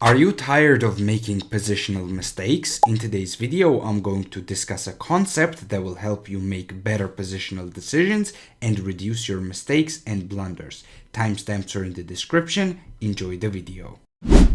Are you tired of making positional mistakes? In today's video, I'm going to discuss a concept that will help you make better positional decisions and reduce your mistakes and blunders. Timestamps are in the description. Enjoy the video.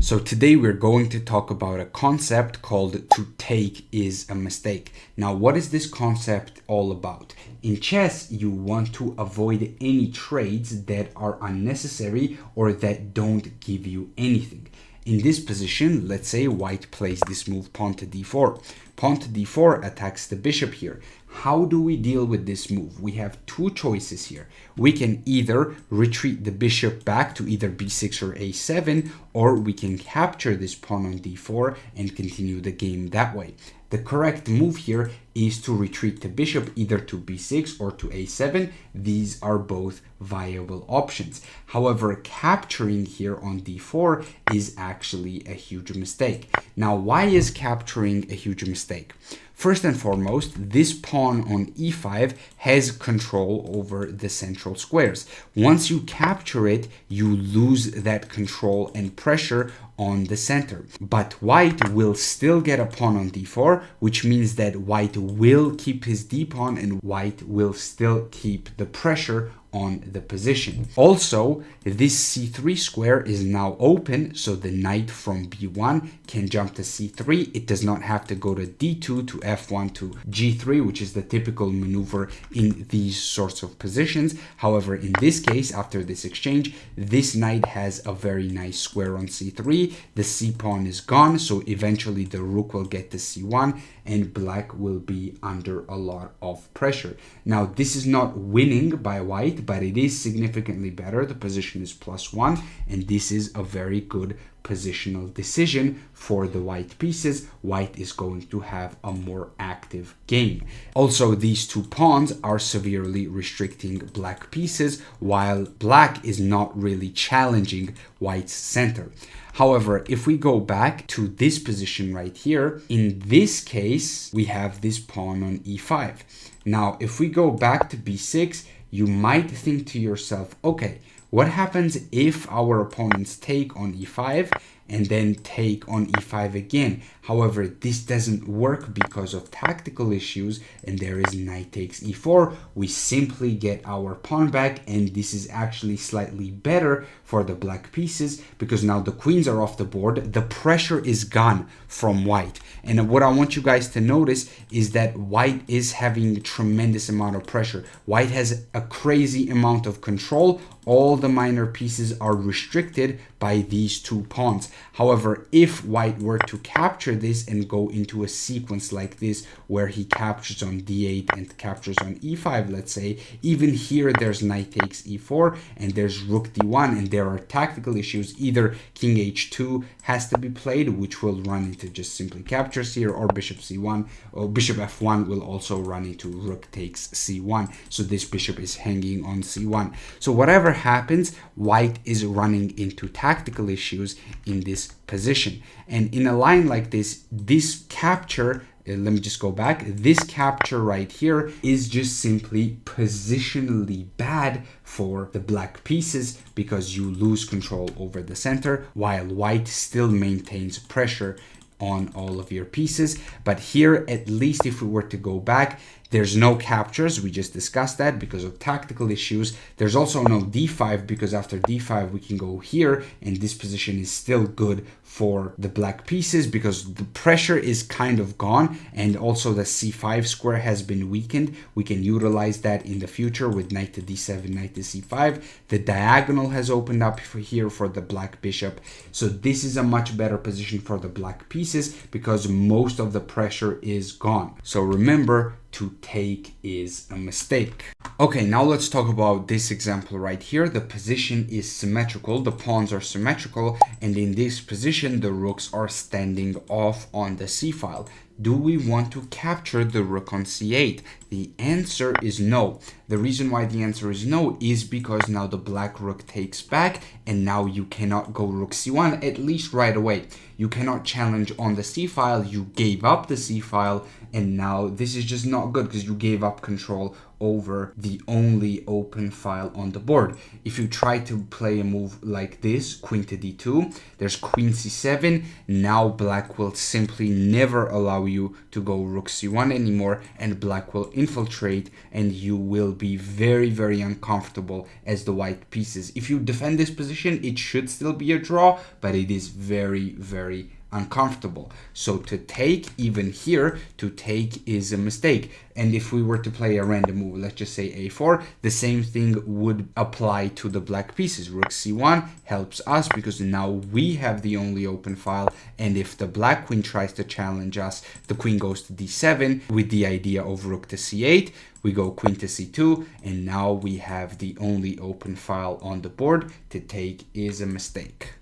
So today we're going to talk about a concept called to take is a mistake. Now, what is this concept all about? In chess, you want to avoid any trades that are unnecessary or that don't give you anything. In this position, let's say white plays this move pawn to d4. Pawn to d4 attacks the bishop here. How do we deal with this move? We have two choices here. We can either retreat the bishop back to either b6 or a7, or we can capture this pawn on d4 and continue the game that way. The correct move here is to retreat the bishop either to b6 or to a7. These are both viable options. However, capturing here on d4 is actually a huge mistake. Now, why is capturing a huge mistake? First and foremost, this pawn on e5 has control over the central squares. Once you capture it, you lose that control and pressure on the center. But white will still get a pawn on d4, which means that white will keep his d-pawn and white will still keep the pressure on the position. Also, this c3 square is now open, so the knight from b1 can jump to c3. It does not have to go to d2 to f1 to g3, which is the typical maneuver in these sorts of positions. However, in this case, after this exchange, this knight has a very nice square on c3. The c pawn is gone, so eventually the rook will get to c1 and black will be under a lot of pressure. Now, this is not winning by white, but it is significantly better. The position is +1, and this is a very good positional decision for the white pieces. White is going to have a more active game. Also, these two pawns are severely restricting black pieces, while black is not really challenging white's center. However, if we go back to this position right here, in this case, we have this pawn on e5. Now, if we go back to b6, you might think to yourself, okay, what happens if our opponents take on e5 and then take on e5 again? However, this doesn't work because of tactical issues, and there is knight takes e4. We simply get our pawn back, and this is actually slightly better for the black pieces because now the queens are off the board. The pressure is gone from white. And what I want you guys to notice is that white is having a tremendous amount of pressure. White has a crazy amount of control. All the minor pieces are restricted by these two pawns. However, if white were to capture this and go into a sequence like this where he captures on d8 and captures on e5, let's say, even here there's knight takes e4 and there's rook d1, and there are tactical issues. Either king h2 has to be played, which will run into just simply captures here, or bishop c1 or bishop f1 will also run into rook takes c1. So this bishop is hanging on c1. So whatever happens, white is running into tactical issues in this position. And in a line like this, this capture, let me just go back, this capture right here is just simply positionally bad for the black pieces because you lose control over the center while white still maintains pressure on all of your pieces. But here, at least if we were to go back, there's no captures. We just discussed that because of tactical issues. There's also no d5 because after d5 we can go here, and this position is still good for the black pieces because the pressure is kind of gone, and also the c5 square has been weakened. We can utilize that in the future with knight to d7, knight to c5. The diagonal has opened up here for the black bishop. So this is a much better position for the black pieces because most of the pressure is gone. So remember, to take is a mistake. Okay, now let's talk about this example right here. The position is symmetrical, the pawns are symmetrical, and in this position the rooks are standing off on the c-file. Do we want to capture the rook on c8? The answer is no. The reason why the answer is no is because now the black rook takes back, and now you cannot go rook c1, at least right away. You cannot challenge on the c-file. You gave up the c-file, and now this is just not good because you gave up control over the only open file on the board. If you try to play a move like this, queen to d2, there's queen c7. Now black will simply never allow you to go rook c1 anymore, and black will infiltrate, and you will be very, very uncomfortable as the white pieces. If you defend this position, it should still be a draw, but it is very, very uncomfortable. So to take, even here, to take is a mistake. And if we were to play a random move, let's just say a4, the same thing would apply to the black pieces. Rook c1 helps us because now we have the only open file, and if the black queen tries to challenge us, the queen goes to d7 with the idea of rook to c8. We go queen to c2, and now we have the only open file on the board. To take is a mistake.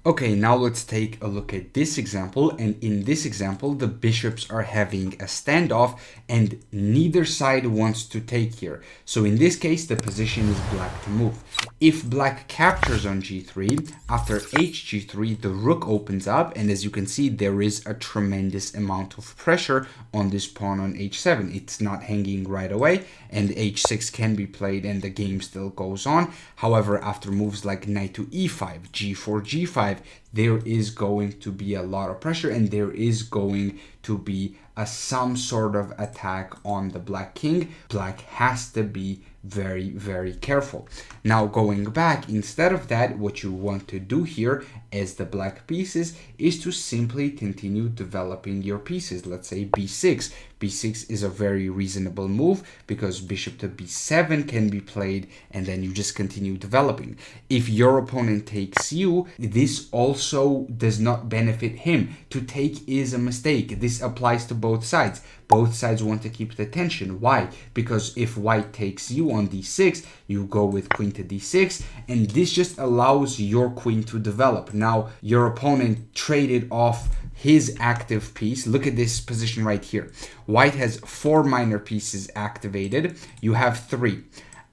Okay, now let's take a look at this example, and in this example the bishops are having a standoff and neither side wants to take here. So in this case the position is black to move. If black captures on g3, after hg3 the rook opens up, and as you can see there is a tremendous amount of pressure on this pawn on h7. It's not hanging right away, and h6 can be played and the game still goes on. However, after moves like knight to e5, g4, g5, there is going to be a lot of pressure, and there is going to be some sort of attack on the black king. Black has to be very, very careful. Now going back, instead of that, what you want to do here as the black pieces is to simply continue developing your pieces. Let's say b6. b6 is a very reasonable move because bishop to b7 can be played, and then you just continue developing. If your opponent takes you, this also does not benefit him. To take is a mistake. This applies to both sides. Both sides want to keep the tension. Why? Because if white takes you on d6, you go with queen to d6, and this just allows your queen to develop. Now, your opponent traded off his active piece. Look at this position right here. White has 4 minor pieces activated. You have 3.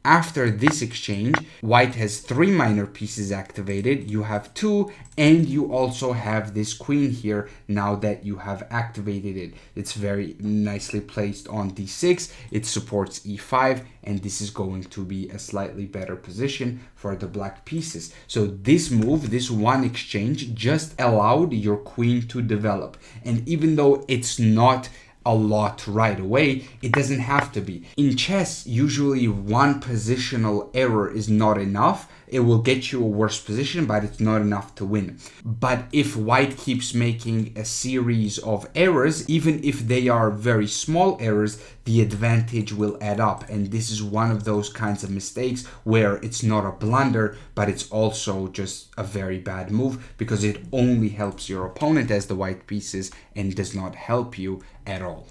After this exchange, white has 3 minor pieces activated. You have 2, and you also have this queen here now that you have activated it. It's very nicely placed on d6. It supports e5, and this is going to be a slightly better position for the black pieces. So this move, this one exchange, just allowed your queen to develop. And even though it's not a lot right away, it doesn't have to be. In chess, usually one positional error is not enough. It will get you a worse position, but it's not enough to win. But if white keeps making a series of errors, even if they are very small errors, the advantage will add up. And this is one of those kinds of mistakes where it's not a blunder, but it's also just a very bad move because it only helps your opponent as the white pieces and does not help you at all.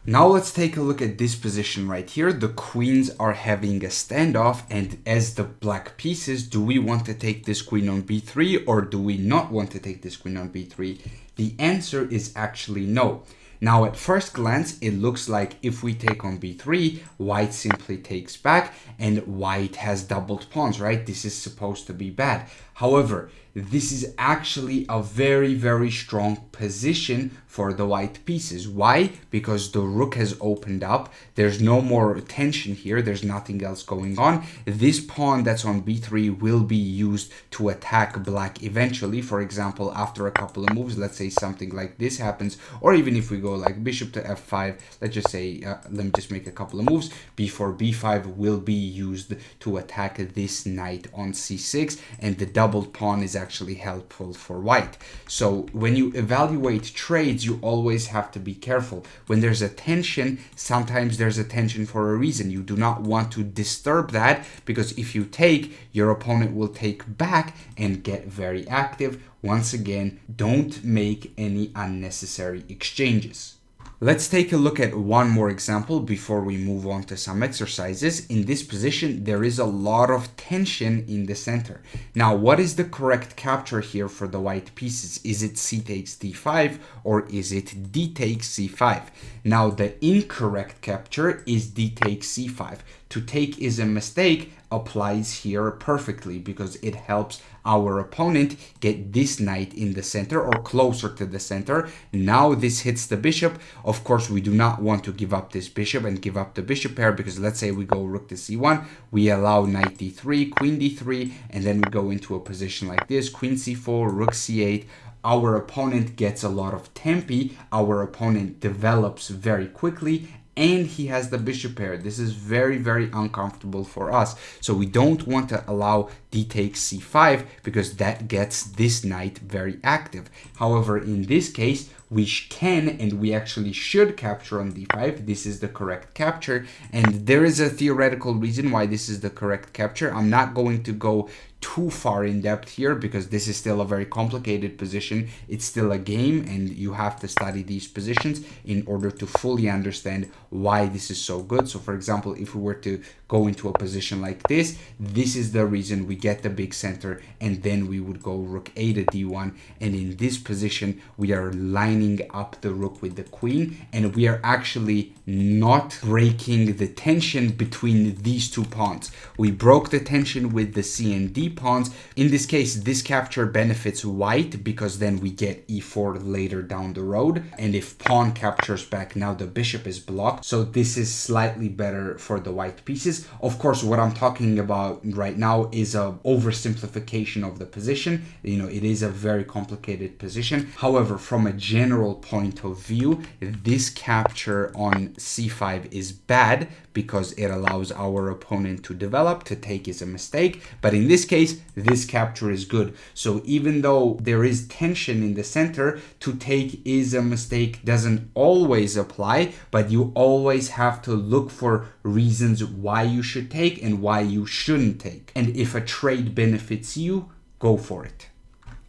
Now let's take a look at this position right here. The queens are having a standoff, and as the black pieces, do we want to take this queen on b3 or do we not want to take this queen on b3? The answer is actually no. Now at first glance, it looks like if we take on b3, white simply takes back and white has doubled pawns, right? This is supposed to be bad. However, this is actually a very, very strong position for the white pieces. Why? Because the rook has opened up. There's no more tension here. There's nothing else going on. This pawn that's on b3 will be used to attack black eventually. For example, after a couple of moves, let's say something like this happens, or even if we go like bishop to f5, let's just say, let me just make a couple of moves. Before b5 will be used to attack this knight on c6, and the doubled pawn is actually helpful for white. So when you evaluate trades, you always have to be careful. When there's a tension, sometimes there's a tension for a reason. You do not want to disturb that, because if you take, your opponent will take back and get very active. Once again, don't make any unnecessary exchanges. Let's take a look at one more example before we move on to some exercises. In this position, there is a lot of tension in the center. Now, what is the correct capture here for the white pieces? Is it c takes d5 or is it d takes c5? Now, the incorrect capture is d takes c5. To take is a mistake applies here perfectly because it helps our opponent get this knight in the center or closer to the center. Now this hits the bishop. Of course, we do not want to give up this bishop and give up the bishop pair, because let's say we go rook to c1, we allow knight d3, queen d3, and then we go into a position like this, queen c4, rook c8. Our opponent gets a lot of tempi, our opponent develops very quickly, and he has the bishop pair. This is very, very uncomfortable for us. So we don't want to allow d takes c5, because that gets this knight very active. However, in this case, we can and we actually should capture on d5. This is the correct capture, and there is a theoretical reason why this is the correct capture. I'm not going to go too far in depth here, because this is still a very complicated position. It's still a game, and you have to study these positions in order to fully understand why this is so good. So for example, if we were to go into a position like this, this is the reason we get the big center, and then we would go rook a to d1, and in this position we are lining up the rook with the queen, and we are actually not breaking the tension between these two pawns. We broke the tension with the c and d pawns. In this case, this capture benefits white, because then we get e4 later down the road, and if pawn captures back, now the bishop is blocked, so this is slightly better for the white pieces. Of course, what I'm talking about right now is a oversimplification of the position. You know, it is a very complicated position. However, from a general point of view, this capture on c5 is bad, because it allows our opponent to develop. To take is a mistake, but in this case, this capture is good. So even though there is tension in the center, to take is a mistake doesn't always apply, but you always have to look for reasons why you should take and why you shouldn't take. And if a trade benefits you, go for it.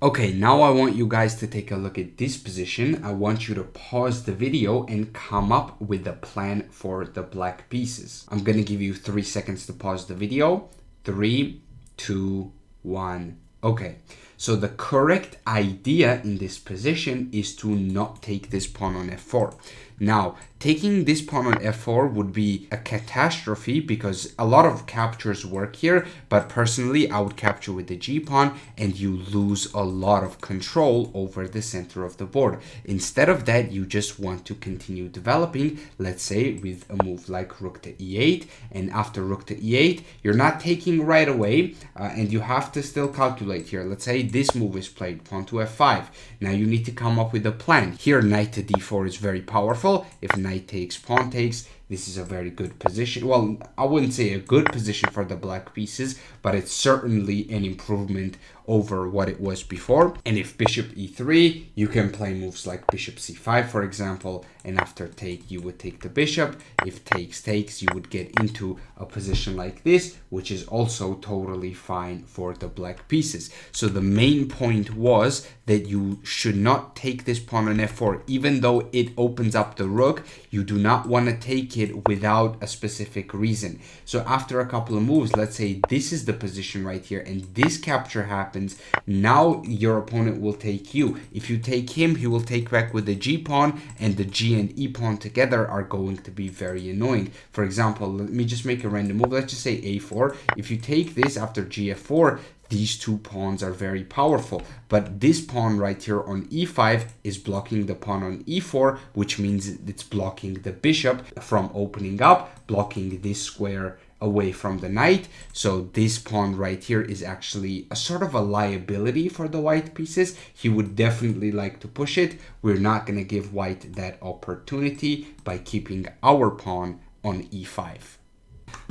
Okay, now I want you guys to take a look at this position. I want you to pause the video and come up with a plan for the black pieces. I'm gonna give you 3 seconds to pause the video. 3, 2, 1. Okay, so the correct idea in this position is to not take this pawn on f4. Now, taking this pawn on f4 would be a catastrophe, because a lot of captures work here, but personally I would capture with the g pawn and you lose a lot of control over the center of the board. Instead of that, you just want to continue developing, let's say with a move like rook to e8, and after rook to e8, you're not taking right away, and you have to still calculate here. Let's say this move is played, pawn to f5. Now you need to come up with a plan. Here, knight to d4 is very powerful. If knight takes, pawn takes, this is a very good position. Well, I wouldn't say a good position for the black pieces, but it's certainly an improvement over what it was before. And if bishop e3, you can play moves like bishop c5, for example, and after take, you would take the bishop. If takes, you would get into a position like this, which is also totally fine for the black pieces. So the main point was that you should not take this pawn on f4, even though it opens up the rook. You do not want to take it without a specific reason. So after a couple of moves, let's say this is the position right here, and this capture happens. Now your opponent will take you. If you take him, he will take back with the g pawn, and the g and e pawn together are going to be very annoying. For example, let me just make a random move. Let's just say a4. If you take this after gf4, these two pawns are very powerful, but this pawn right here on e5 is blocking the pawn on e4, which means it's blocking the bishop from opening up, blocking this square away from the knight. So this pawn right here is actually a sort of a liability for the white pieces. He would definitely like to push it. We're not going to give white that opportunity by keeping our pawn on e5.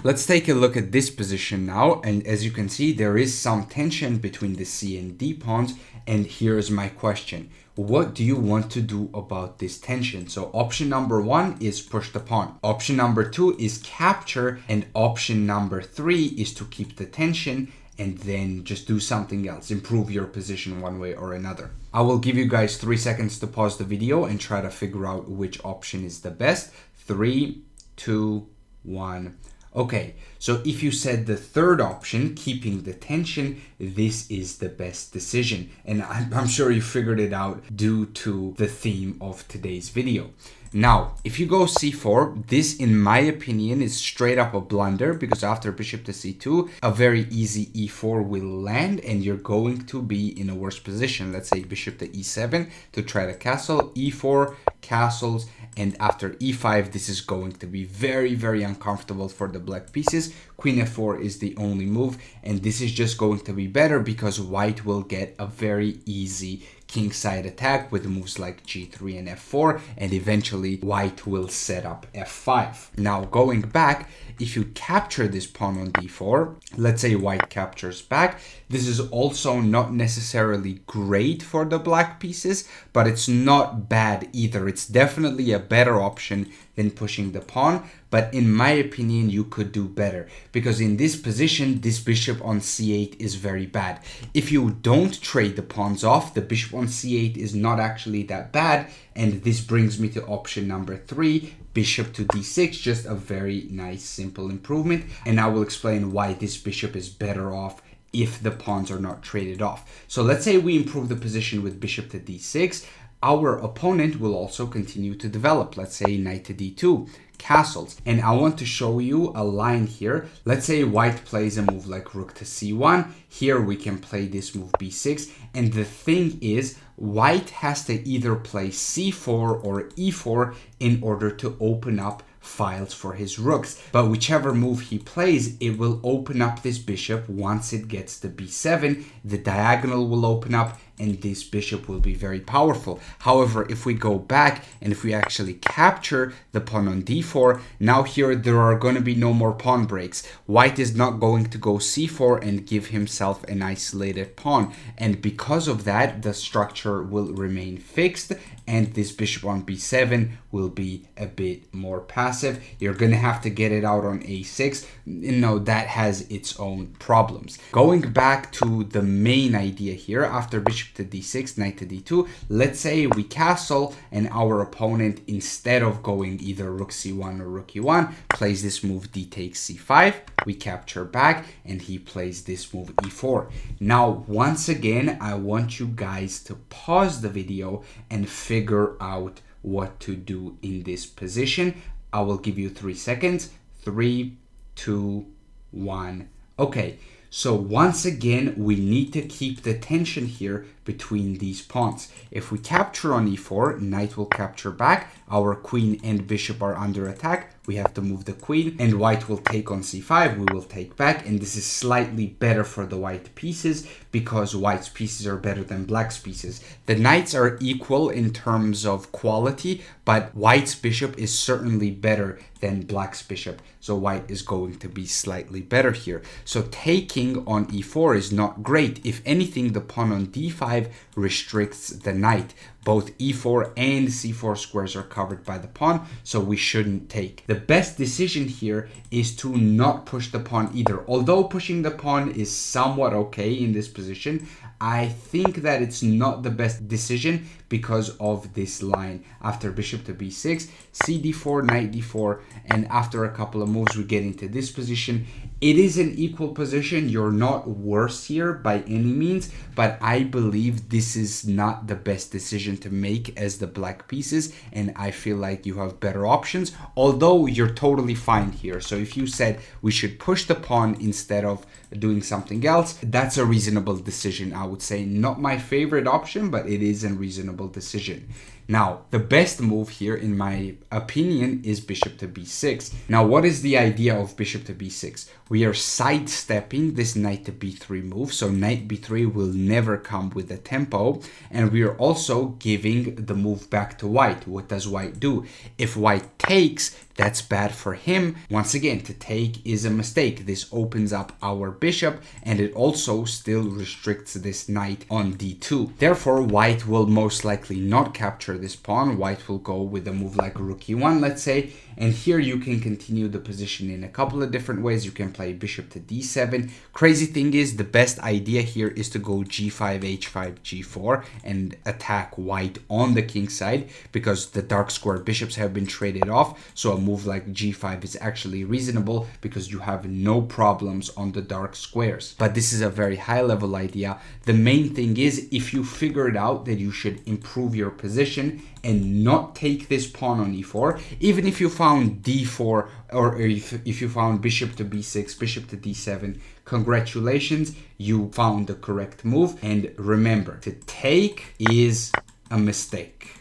Let's take a look at this position now, and as you can see, there is some tension between the c and d pawns, and here's my question. What do you want to do about this tension? So option number 1 is push the pawn. Option number 2 is capture, and option number 3 is to keep the tension and then just do something else, improve your position one way or another. I will give you guys 3 seconds to pause the video and try to figure out which option is the best. 3, 2, 1. Okay, so if you said the third option, keeping the tension, this is the best decision. And I'm sure you figured it out due to the theme of today's video. Now, if you go c4, this in my opinion is straight up a blunder, because after bishop to c2, a very easy e4 will land and you're going to be in a worse position. Let's say bishop to e7 to try to castle, e4, castles, and after e5, this is going to be very, very uncomfortable for the black pieces. Queen f4 is the only move, and this is just going to be better because white will get a very easy kingside attack with moves like g3 and f4, and eventually white will set up f5. Now going back, if you capture this pawn on d4, let's say white captures back, this is also not necessarily great for the black pieces, but it's not bad either. It's definitely a better option than pushing the pawn, but in my opinion you could do better, because in this position this bishop on c8 is very bad. If you don't trade the pawns off, the bishop on c8 is not actually that bad, and this brings me to option number 3, bishop to d6, just a very nice simple improvement, and I will explain why this bishop is better off if the pawns are not traded off. So let's say we improve the position with bishop to d6, our opponent will also continue to develop. Let's say knight to d2, castles, and I want to show you a line here. Let's say white plays a move like rook to c1. Here we can play this move b6, and the thing is white has to either play c4 or e4 in order to open up files for his rooks, but whichever move he plays, it will open up this bishop. Once it gets to b7, the diagonal will open up and this bishop will be very powerful. However, if we go back and if we actually capture the pawn on d4, now here there are going to be no more pawn breaks. White is not going to go c4 and give himself an isolated pawn, and because of that the structure will remain fixed and this bishop on b7 will be a bit more passive. You're going to have to get it out on a6. You know, that has its own problems. Going back to the main idea here, after bishop to d6, knight to d2, let's say we castle and our opponent, instead of going either rook c1 or rook e1, plays this move d takes c5, we capture back, and he plays this move e4. Now once again, I want you guys to pause the video and figure out what to do in this position. I will give you 3 seconds. 3, 2, 1. Okay, so once again, we need to keep the tension here between these pawns. If we capture on e4, knight will capture back, our queen and bishop are under attack, we have to move the queen, and white will take on c5, we will take back, and this is slightly better for the white pieces because white's pieces are better than black's pieces. The knights are equal in terms of quality, but white's bishop is certainly better than black's bishop, so white is going to be slightly better here. So taking on e4 is not great. If anything, the pawn on d5 restricts the knight. Both e4 and c4 squares are covered by the pawn, so we shouldn't take. The best decision here is to not push the pawn either. Although pushing the pawn is somewhat okay in this position, I think that it's not the best decision because of this line. After bishop to b6, cd4, knight d4, and after a couple of moves we get into this position. It is an equal position. You're not worse here by any means, but I believe this is not the best decision to make as the black pieces, and I feel like you have better options, although you're totally fine here. So if you said we should push the pawn instead of doing something else, that's a reasonable decision. I would say not my favorite option, but it is a reasonable decision. Now, the best move here, in my opinion, is bishop to b6. Now, what is the idea of bishop to b6? We are sidestepping this knight to b3 move, so knight b3 will never come with a tempo, and we are also giving the move back to white. What does white do? If white takes, that's bad for him. Once again, to take is a mistake. This opens up our bishop, and it also still restricts this knight on d2. Therefore, white will most likely not capture this pawn. White will go with a move like rook e1, let's say, and here you can continue the position in a couple of different ways. You can play bishop to d7. Crazy thing is, the best idea here is to go g5, h5, g4 and attack white on the king side, because the dark square bishops have been traded off. So a move like g5 is actually reasonable because you have no problems on the dark squares. But this is a very high level idea. The main thing is, if you figured out that you should improve your position and not take this pawn on e4, even if you found d4, or if you found bishop to b6, bishop to d7, congratulations, you found the correct move. And remember, to take is a mistake.